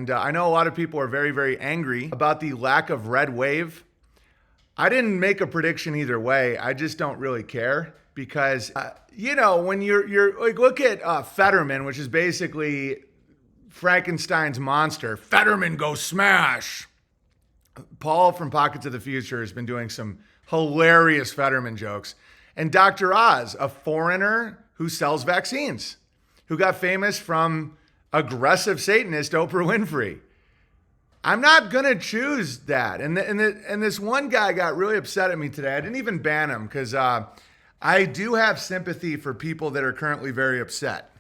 And I know a lot of people are very, very angry about the lack of red wave. I didn't make a prediction either way. I just don't really care because, when you're like, look at Fetterman, which is basically Frankenstein's monster. Fetterman go smash. Paul from Pockets of the Future has been doing some hilarious Fetterman jokes. And Dr. Oz, a foreigner who sells vaccines, who got famous from aggressive Satanist Oprah Winfrey. I'm not going to choose that. And this one guy got really upset at me today. I didn't even ban him because I do have sympathy for people that are currently very upset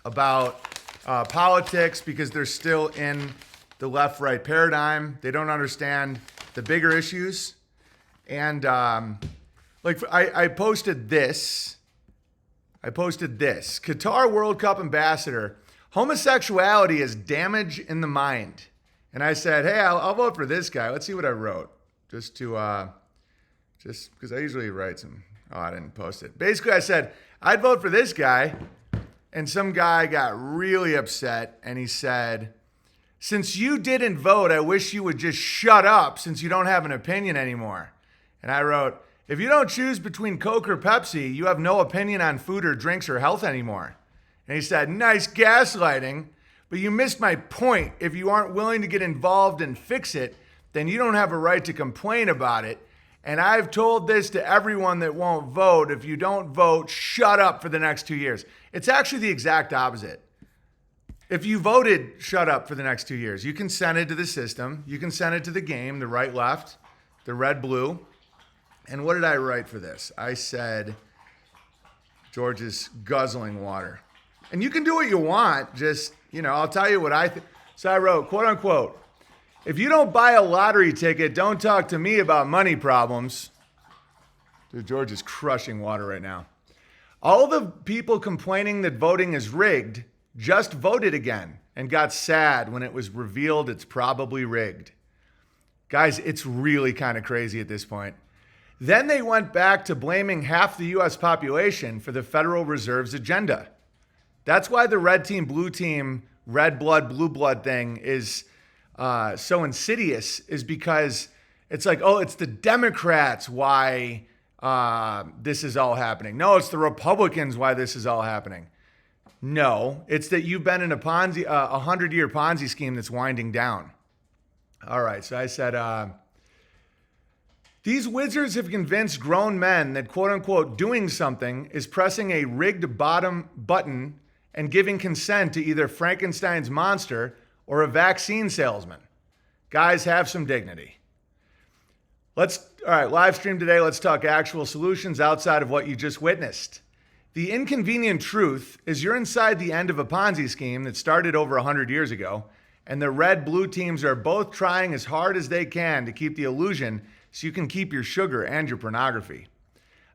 about politics because they're still in the left-right paradigm. They don't understand the bigger issues. And I posted this. Qatar World Cup ambassador, homosexuality is damage in the mind. And I said, hey, I'll vote for this guy. Let's see what I wrote. Just because I usually write some. Oh, I didn't post it. Basically, I said, I'd vote for this guy. And some guy got really upset. And he said, since you didn't vote, I wish you would just shut up since you don't have an opinion anymore. And I wrote, if you don't choose between Coke or Pepsi, you have no opinion on food or drinks or health anymore. And he said, nice gaslighting. But you missed my point. If you aren't willing to get involved and fix it, then you don't have a right to complain about it. And I've told this to everyone that won't vote. If you don't vote, shut up for the next 2 years. It's actually the exact opposite. If you voted, shut up for the next 2 years. You consented to the system. You consented to the game, the right, left, the red, blue. And what did I write for this? I said, George is guzzling water. And you can do what you want. Just, I'll tell you what I think. So I wrote, quote unquote, if you don't buy a lottery ticket, don't talk to me about money problems. Dude, George is crushing water right now. All the people complaining that voting is rigged just voted again and got sad when it was revealed it's probably rigged. Guys, it's really kind of crazy at this point. Then they went back to blaming half the U.S. population for the Federal Reserve's agenda. That's why the red team, blue team, red blood, blue blood thing is so insidious, is because it's like, oh, it's the Democrats why this is all happening. No, it's the Republicans why this is all happening. No, it's that you've been in a 100-year Ponzi scheme that's winding down. All right, so I said, these wizards have convinced grown men that, quote unquote, doing something is pressing a rigged bottom button and giving consent to either Frankenstein's monster or a vaccine salesman. Guys, have some dignity. All right, live stream today. Let's talk actual solutions outside of what you just witnessed. The inconvenient truth is you're inside the end of a Ponzi scheme that started over 100 years ago, and the red-blue teams are both trying as hard as they can to keep the illusion so you can keep your sugar and your pornography.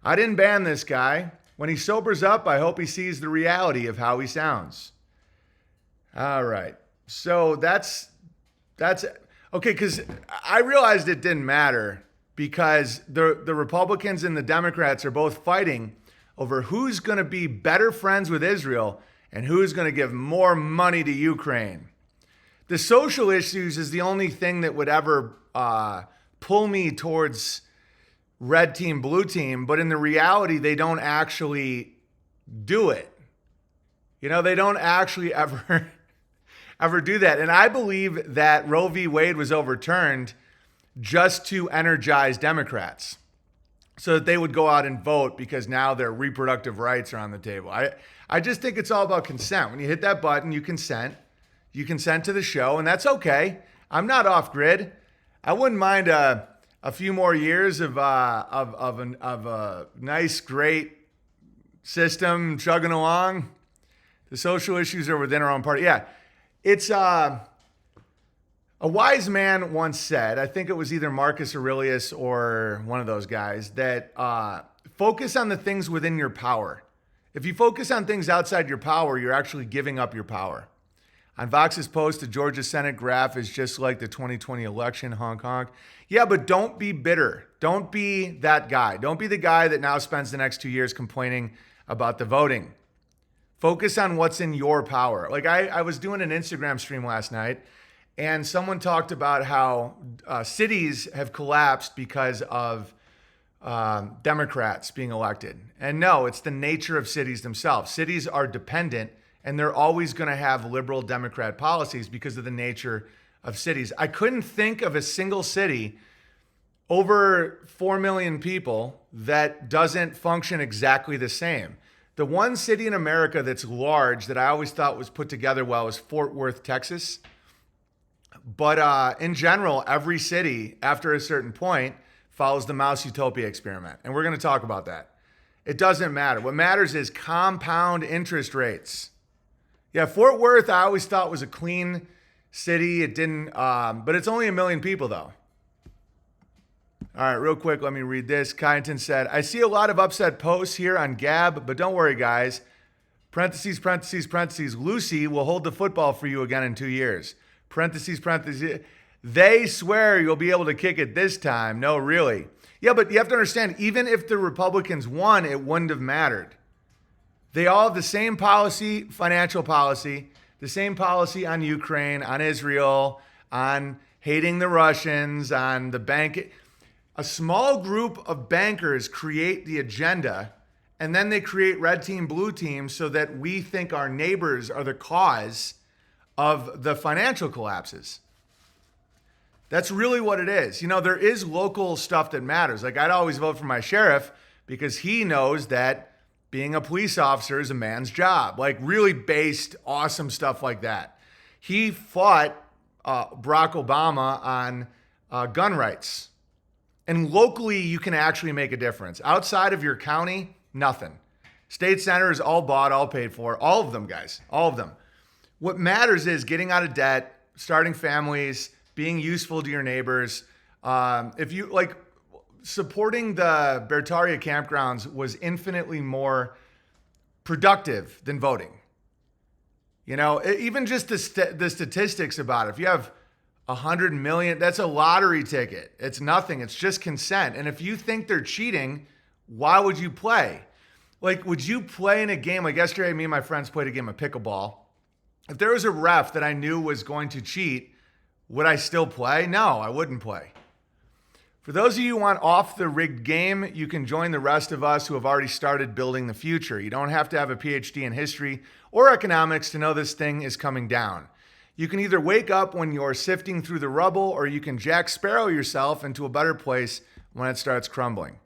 I didn't ban this guy. When he sobers up, I hope he sees the reality of how he sounds. All right. So that's okay, because I realized it didn't matter because the Republicans and the Democrats are both fighting over who's going to be better friends with Israel and who's going to give more money to Ukraine. The social issues is the only thing that would ever pull me towards red team, blue team, but in the reality, they don't actually do it. They don't actually ever do that. And I believe that Roe v. Wade was overturned just to energize Democrats so that they would go out and vote because now their reproductive rights are on the table. I just think it's all about consent. When you hit that button, you consent. You consent to the show, and that's okay. I'm not off grid. I wouldn't mind a few more years of a nice, great system chugging along. The social issues are within our own party. Yeah, it's a wise man once said, I think it was either Marcus Aurelius or one of those guys, that focus on the things within your power. If you focus on things outside your power, you're actually giving up your power. On Vox's post, the Georgia Senate graph is just like the 2020 election, honk, honk. Yeah, but don't be bitter. Don't be that guy. Don't be the guy that now spends the next 2 years complaining about the voting. Focus on what's in your power. Like I was doing an Instagram stream last night, and someone talked about how cities have collapsed because of Democrats being elected. And no, it's the nature of cities themselves. Cities are dependent, and they're always going to have liberal Democrat policies because of the nature of cities. I couldn't think of a single city over 4 million people that doesn't function exactly the same. The one city in America that's large that I always thought was put together well is Fort Worth, Texas. But in general, every city after a certain point follows the Mouse Utopia experiment. And we're going to talk about that. It doesn't matter. What matters is compound interest rates. Yeah, Fort Worth I always thought was a clean city. It didn't, but it's only 1 million people though. All right, real quick, let me read this. Kyneton said, I see a lot of upset posts here on Gab, but don't worry, guys. Parentheses, parentheses, parentheses. Lucy will hold the football for you again in 2 years. Parentheses, parentheses. They swear you'll be able to kick it this time. No, really. Yeah, but you have to understand, even if the Republicans won, it wouldn't have mattered. They all have the same policy, financial policy, the same policy on Ukraine, on Israel, on hating the Russians, on the bank. A small group of bankers create the agenda, and then they create red team, blue team so that we think our neighbors are the cause of the financial collapses. That's really what it is. You know, there is local stuff that matters. Like I'd always vote for my sheriff because he knows that being a police officer is a man's job. Like really based, awesome stuff like that. He fought Barack Obama on gun rights. And locally, you can actually make a difference. Outside of your county, nothing. State senators, all bought, all paid for. All of them, guys. All of them. What matters is getting out of debt, starting families, being useful to your neighbors. If you like, supporting the Bertaria campgrounds was infinitely more productive than voting. You know, even just the statistics about it. If you have 100 million, that's a lottery ticket. It's nothing. It's just consent. And if you think they're cheating, why would you play? Like, would you play in a game? Like yesterday, me and my friends played a game of pickleball. If there was a ref that I knew was going to cheat, would I still play? No, I wouldn't play. For those of you who want off the rigged game, you can join the rest of us who have already started building the future. You don't have to have a PhD in history or economics to know this thing is coming down. You can either wake up when you're sifting through the rubble, or you can Jack Sparrow yourself into a better place when it starts crumbling.